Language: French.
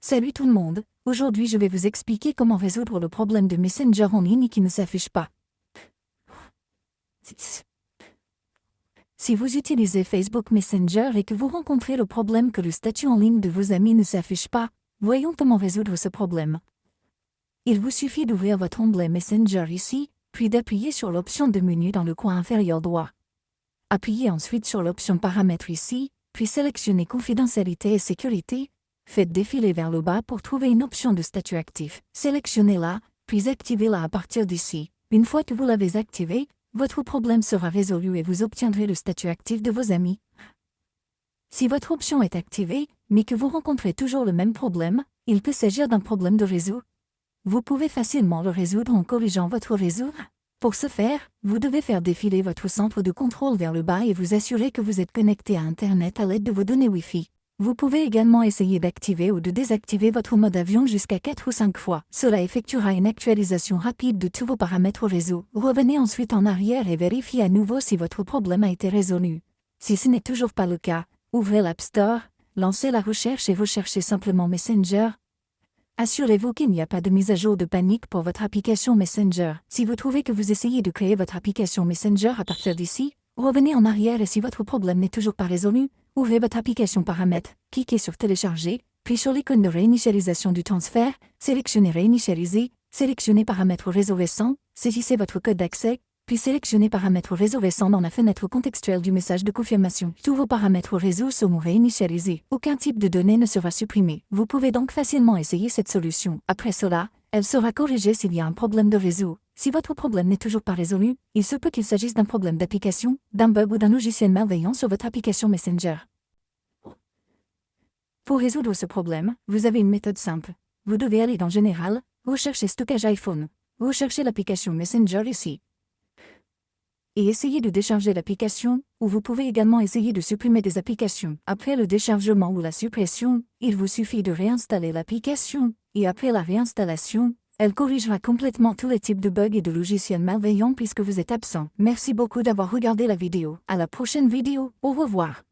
Salut tout le monde, aujourd'hui je vais vous expliquer comment résoudre le problème de Messenger en ligne qui ne s'affiche pas. Si vous utilisez Facebook Messenger et que vous rencontrez le problème que le statut en ligne de vos amis ne s'affiche pas, voyons comment résoudre ce problème. Il vous suffit d'ouvrir votre onglet Messenger ici, puis d'appuyer sur l'option de menu dans le coin inférieur droit. Appuyez ensuite sur l'option Paramètres ici, puis sélectionnez Confidentialité et sécurité. Faites défiler vers le bas pour trouver une option de statut actif. Sélectionnez-la, puis activez-la à partir d'ici. Une fois que vous l'avez activée, votre problème sera résolu et vous obtiendrez le statut actif de vos amis. Si votre option est activée, mais que vous rencontrez toujours le même problème, il peut s'agir d'un problème de réseau. Vous pouvez facilement le résoudre en corrigeant votre réseau. Pour ce faire, vous devez faire défiler votre centre de contrôle vers le bas et vous assurer que vous êtes connecté à Internet à l'aide de vos données Wi-Fi. Vous pouvez également essayer d'activer ou de désactiver votre mode avion jusqu'à 4 ou 5 fois. Cela effectuera une actualisation rapide de tous vos paramètres réseau. Revenez ensuite en arrière et vérifiez à nouveau si votre problème a été résolu. Si ce n'est toujours pas le cas, ouvrez l'App Store, lancez la recherche et recherchez simplement Messenger. Assurez-vous qu'il n'y a pas de mise à jour de panique pour votre application Messenger. Si vous trouvez que vous essayez de créer votre application Messenger à partir d'ici, revenez en arrière et si votre problème n'est toujours pas résolu, ouvrez votre application Paramètres, cliquez sur Télécharger, puis sur l'icône de réinitialisation du transfert, sélectionnez Réinitialiser, sélectionnez Paramètres réseau récent, saisissez votre code d'accès, puis sélectionnez Paramètres réseau récent dans la fenêtre contextuelle du message de confirmation. Tous vos paramètres réseau seront réinitialisés. Aucun type de données ne sera supprimé. Vous pouvez donc facilement essayer cette solution. Après cela, elle sera corrigée s'il y a un problème de réseau. Si votre problème n'est toujours pas résolu, il se peut qu'il s'agisse d'un problème d'application, d'un bug ou d'un logiciel malveillant sur votre application Messenger. Pour résoudre ce problème, vous avez une méthode simple. Vous devez aller dans Général, rechercher Stockage iPhone, rechercher l'application Messenger ici. Et essayer de décharger l'application, ou vous pouvez également essayer de supprimer des applications. Après le déchargement ou la suppression, il vous suffit de réinstaller l'application, et après la réinstallation, elle corrigera complètement tous les types de bugs et de logiciels malveillants puisque vous êtes absent. Merci beaucoup d'avoir regardé la vidéo. À la prochaine vidéo, au revoir.